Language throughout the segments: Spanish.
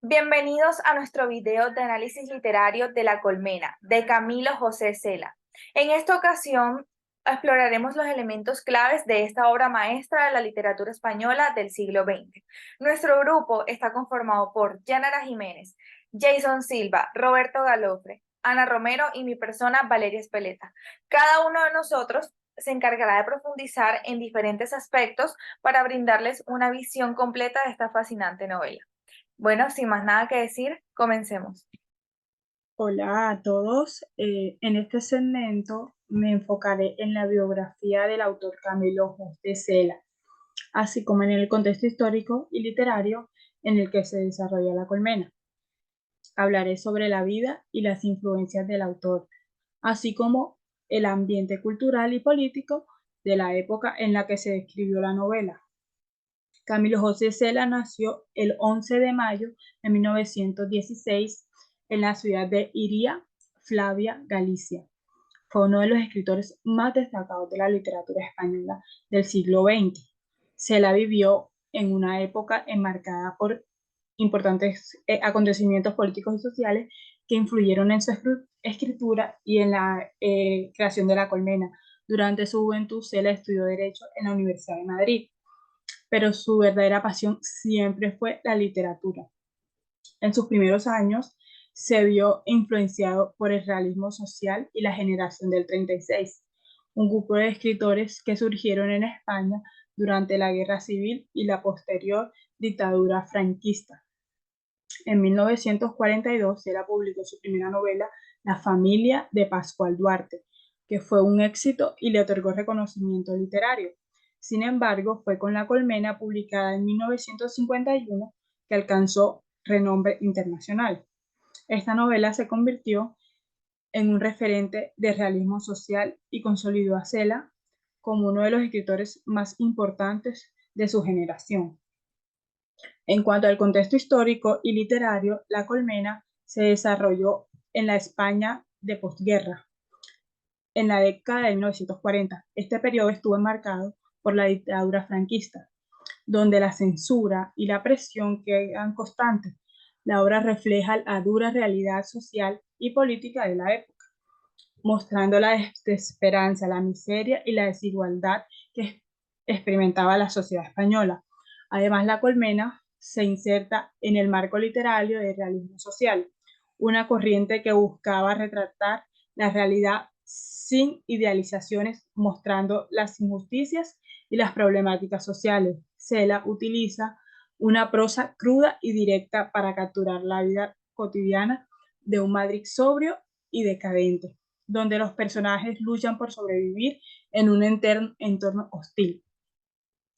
Bienvenidos a nuestro video de análisis literario de La Colmena, de Camilo José Cela. En esta ocasión exploraremos los elementos claves de esta obra maestra de la literatura española del siglo XX. Nuestro grupo está conformado por Yanara Jiménez, Jason Silva, Roberto Galofre, Ana Romero y mi persona Valeria Espeleta. Cada uno de nosotros se encargará de profundizar en diferentes aspectos para brindarles una visión completa de esta fascinante novela. Bueno, sin más nada que decir, comencemos. Hola a todos. En este segmento me enfocaré en la biografía del autor Camilo José Cela, así como en el contexto histórico y literario en el que se desarrolla La Colmena. Hablaré sobre la vida y las influencias del autor, así como el ambiente cultural y político de la época en la que se escribió la novela. Camilo José Cela nació el 11 de mayo de 1916 en la ciudad de Iria, Flavia, Galicia. Fue uno de los escritores más destacados de la literatura española del siglo XX. Cela vivió en una época enmarcada por importantes acontecimientos políticos y sociales que influyeron en su escritura y en la creación de La Colmena. Durante su juventud, Cela estudió Derecho en la Universidad de Madrid, pero su verdadera pasión siempre fue la literatura. En sus primeros años se vio influenciado por el realismo social y la generación del 36, un grupo de escritores que surgieron en España durante la Guerra Civil y la posterior dictadura franquista. En 1942 Cela publicó su primera novela, La familia de Pascual Duarte, que fue un éxito y le otorgó reconocimiento literario. Sin embargo, fue con La Colmena, publicada en 1951, que alcanzó renombre internacional. Esta novela se convirtió en un referente de realismo social y consolidó a Cela como uno de los escritores más importantes de su generación. En cuanto al contexto histórico y literario, La Colmena se desarrolló en la España de posguerra, en la década de 1940. Este periodo estuvo enmarcado por la dictadura franquista, donde la censura y la presión quedan constantes. La obra refleja la dura realidad social y política de la época, mostrando la desesperanza, la miseria y la desigualdad que experimentaba la sociedad española. Además, La Colmena se inserta en el marco literario del realismo social, una corriente que buscaba retratar la realidad sin idealizaciones, mostrando las injusticias y las problemáticas sociales. Cela utiliza una prosa cruda y directa para capturar la vida cotidiana de un Madrid sobrio y decadente, donde los personajes luchan por sobrevivir en un entorno hostil.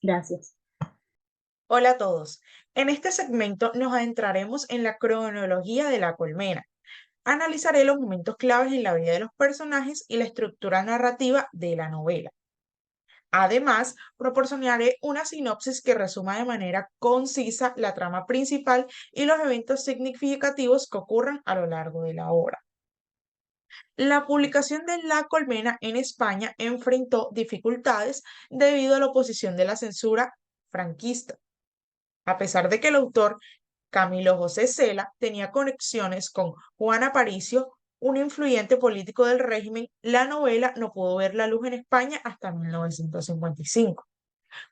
Gracias. Hola a todos. En este segmento nos adentraremos en la cronología de La Colmena. Analizaré los momentos claves en la vida de los personajes y la estructura narrativa de la novela. Además, proporcionaré una sinopsis que resuma de manera concisa la trama principal y los eventos significativos que ocurren a lo largo de la obra. La publicación de La Colmena en España enfrentó dificultades debido a la oposición de la censura franquista. A pesar de que el autor Camilo José Cela tenía conexiones con Juan Aparicio, un influyente político del régimen, la novela no pudo ver la luz en España hasta 1955.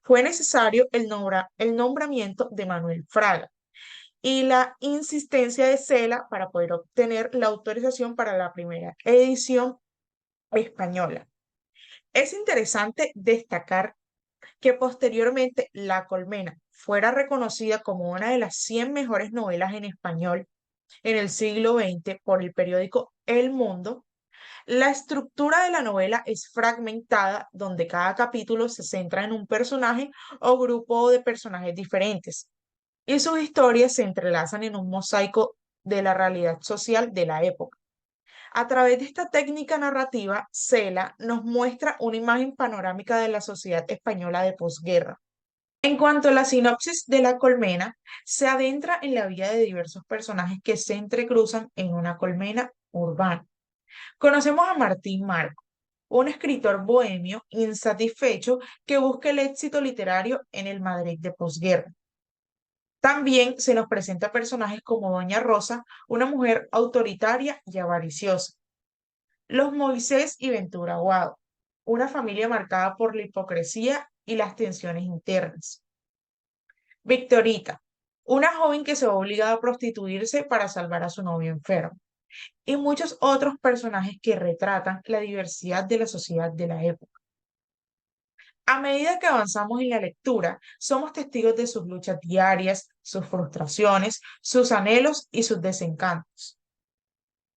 Fue necesario el nombramiento de Manuel Fraga y la insistencia de Cela para poder obtener la autorización para la primera edición española. Es interesante destacar que posteriormente La Colmena fuera reconocida como una de las 100 mejores novelas en español en el siglo XX por el periódico El Mundo. La estructura de la novela es fragmentada, donde cada capítulo se centra en un personaje o grupo de personajes diferentes, y sus historias se entrelazan en un mosaico de la realidad social de la época. A través de esta técnica narrativa, Cela nos muestra una imagen panorámica de la sociedad española de posguerra. En cuanto a la sinopsis de La Colmena, se adentra en la vida de diversos personajes que se entrecruzan en una colmena urbana. Conocemos a Martín Marco, un escritor bohemio insatisfecho que busca el éxito literario en el Madrid de posguerra. También se nos presenta personajes como Doña Rosa, una mujer autoritaria y avariciosa. Los Moisés y Ventura Aguado, una familia marcada por la hipocresía y las tensiones internas. Victorita, una joven que se ve obligada a prostituirse para salvar a su novio enfermo. Y muchos otros personajes que retratan la diversidad de la sociedad de la época. A medida que avanzamos en la lectura, somos testigos de sus luchas diarias, sus frustraciones, sus anhelos y sus desencantos.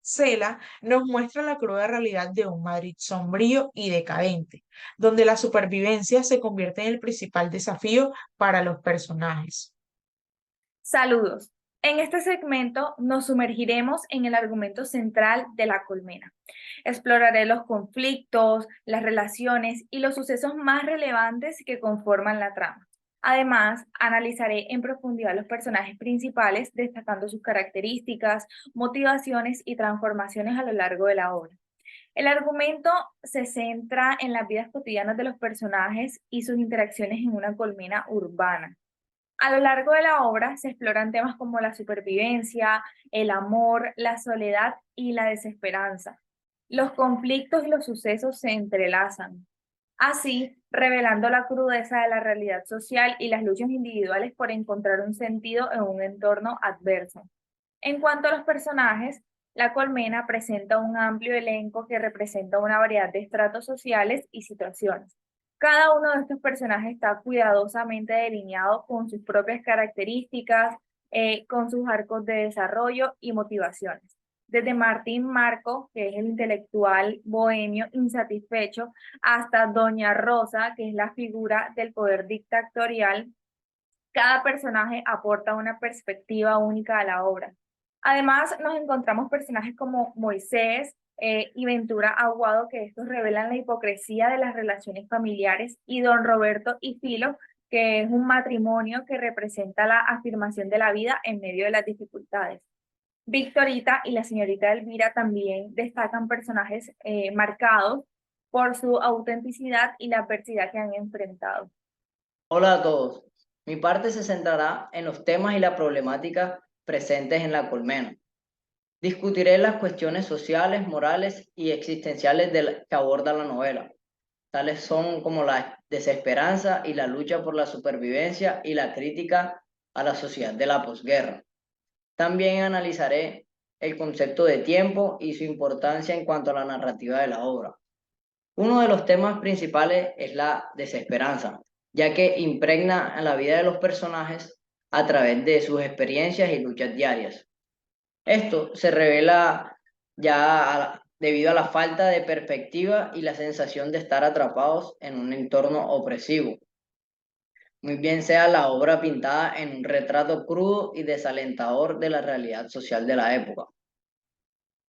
Cela nos muestra la cruda realidad de un Madrid sombrío y decadente, donde la supervivencia se convierte en el principal desafío para los personajes. Saludos. En este segmento nos sumergiremos en el argumento central de La Colmena. Exploraré los conflictos, las relaciones y los sucesos más relevantes que conforman la trama. Además, analizaré en profundidad los personajes principales, destacando sus características, motivaciones y transformaciones a lo largo de la obra. El argumento se centra en las vidas cotidianas de los personajes y sus interacciones en una colmena urbana. A lo largo de la obra se exploran temas como la supervivencia, el amor, la soledad y la desesperanza. Los conflictos y los sucesos se entrelazan, así revelando la crudeza de la realidad social y las luchas individuales por encontrar un sentido en un entorno adverso. En cuanto a los personajes, La Colmena presenta un amplio elenco que representa una variedad de estratos sociales y situaciones. Cada uno de estos personajes está cuidadosamente delineado con sus propias características, con sus arcos de desarrollo y motivaciones. Desde Martín Marco, que es el intelectual bohemio insatisfecho, hasta Doña Rosa, que es la figura del poder dictatorial, cada personaje aporta una perspectiva única a la obra. Además, nos encontramos personajes como Moisés y Ventura Aguado, que estos revelan la hipocresía de las relaciones familiares, y Don Roberto y Filo, que es un matrimonio que representa la afirmación de la vida en medio de las dificultades. Victorita y la señorita Elvira también destacan personajes marcados por su autenticidad y la adversidad que han enfrentado. Hola a todos. Mi parte se centrará en los temas y las problemáticas presentes en La Colmena. Discutiré las cuestiones sociales, morales y existenciales que aborda la novela. Tales son como la desesperanza y la lucha por la supervivencia y la crítica a la sociedad de la posguerra. También analizaré el concepto de tiempo y su importancia en cuanto a la narrativa de la obra. Uno de los temas principales es la desesperanza, ya que impregna en la vida de los personajes a través de sus experiencias y luchas diarias. Esto se revela debido a la falta de perspectiva y la sensación de estar atrapados en un entorno opresivo. Muy bien sea la obra pintada en un retrato crudo y desalentador de la realidad social de la época.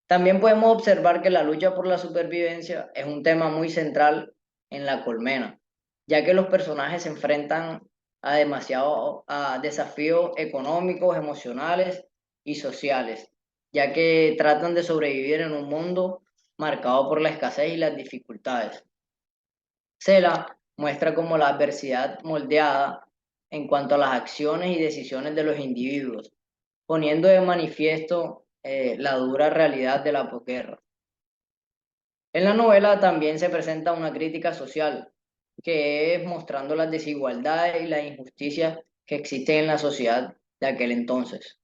También podemos observar que la lucha por la supervivencia es un tema muy central en La Colmena, ya que los personajes se enfrentan a desafíos económicos, emocionales y sociales, ya que tratan de sobrevivir en un mundo marcado por la escasez y las dificultades. Cela muestra cómo la adversidad moldeada en cuanto a las acciones y decisiones de los individuos, poniendo de manifiesto la dura realidad de la posguerra. En la novela también se presenta una crítica social, que es mostrando las desigualdades y las injusticias que existen en la sociedad de aquel entonces.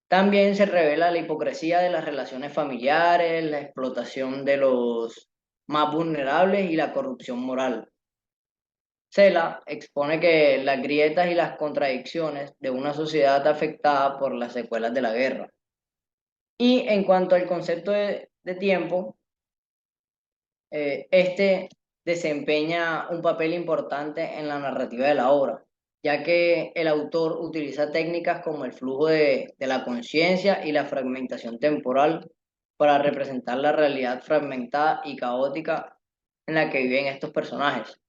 También se revela la hipocresía de las relaciones familiares, la explotación de los más vulnerables y la corrupción moral. Cela expone que las grietas y las contradicciones de una sociedad afectada por las secuelas de la guerra. Y en cuanto al concepto de tiempo, este desempeña un papel importante en la narrativa de la obra, ya que el autor utiliza técnicas como el flujo de la conciencia y la fragmentación temporal para representar la realidad fragmentada y caótica en la que viven estos personajes.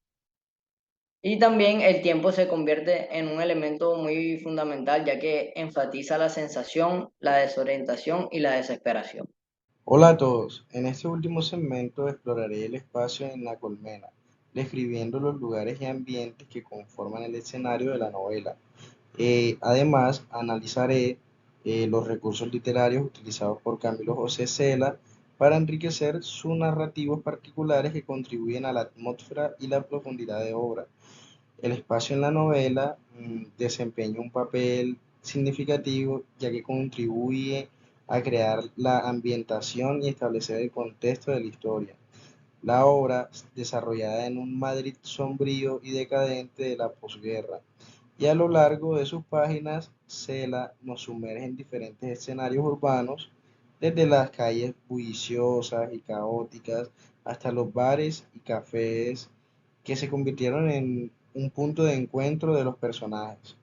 Y también el tiempo se convierte en un elemento muy fundamental, ya que enfatiza la sensación, la desorientación y la desesperación. Hola a todos, en este último segmento exploraré el espacio en La Colmena, describiendo los lugares y ambientes que conforman el escenario de la novela. Además, analizaré los recursos literarios utilizados por Camilo José Cela para enriquecer sus narrativos particulares que contribuyen a la atmósfera y la profundidad de obra. El espacio en la novela desempeña un papel significativo ya que contribuye a crear la ambientación y establecer el contexto de la historia. La obra, desarrollada en un Madrid sombrío y decadente de la posguerra, y a lo largo de sus páginas, Cela nos sumerge en diferentes escenarios urbanos, desde las calles bulliciosas y caóticas hasta los bares y cafés que se convirtieron en un punto de encuentro de los personajes.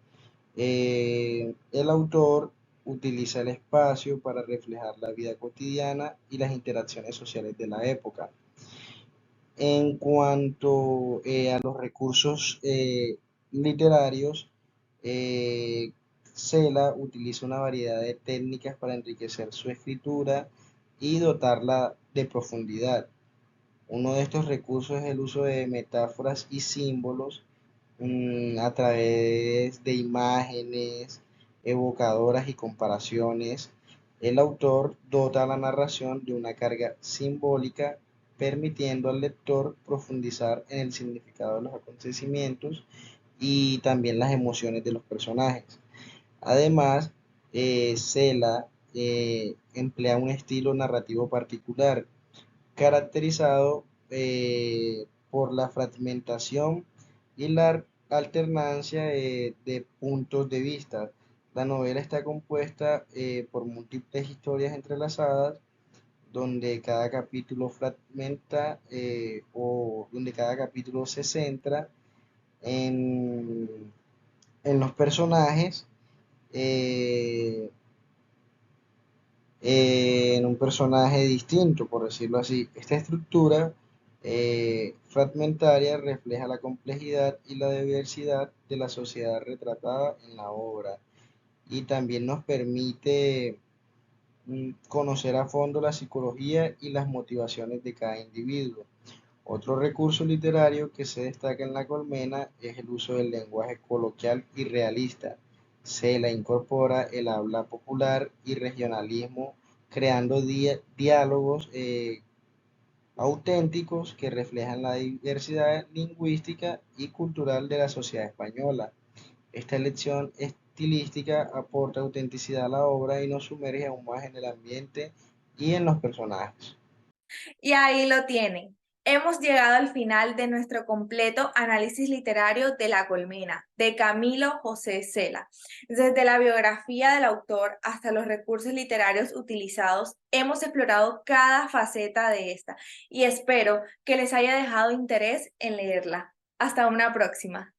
El autor utiliza el espacio para reflejar la vida cotidiana y las interacciones sociales de la época. En cuanto a los recursos literarios, Cela utiliza una variedad de técnicas para enriquecer su escritura y dotarla de profundidad. Uno de estos recursos es el uso de metáforas y símbolos a través de imágenes evocadoras y comparaciones. El autor dota a la narración de una carga simbólica, permitiendo al lector profundizar en el significado de los acontecimientos y también las emociones de los personajes. Además, Cela emplea un estilo narrativo particular, caracterizado por la fragmentación y la alternancia de puntos de vista. La novela está compuesta por múltiples historias entrelazadas, donde cada capítulo fragmenta o donde cada capítulo se centra en, en los personajes, eh, en un personaje distinto, por decirlo así. Esta estructura fragmentaria refleja la complejidad y la diversidad de la sociedad retratada en la obra y también nos permite conocer a fondo la psicología y las motivaciones de cada individuo. Otro recurso literario que se destaca en La Colmena es el uso del lenguaje coloquial y realista. Se la incorpora el habla popular y regionalismo, creando diálogos auténticos que reflejan la diversidad lingüística y cultural de la sociedad española. Esta elección estilística aporta autenticidad a la obra y nos sumerge aún más en el ambiente y en los personajes. Y ahí lo tienen. Hemos llegado al final de nuestro completo análisis literario de La Colmena, de Camilo José Cela. Desde la biografía del autor hasta los recursos literarios utilizados, hemos explorado cada faceta de esta y espero que les haya dejado interés en leerla. Hasta una próxima.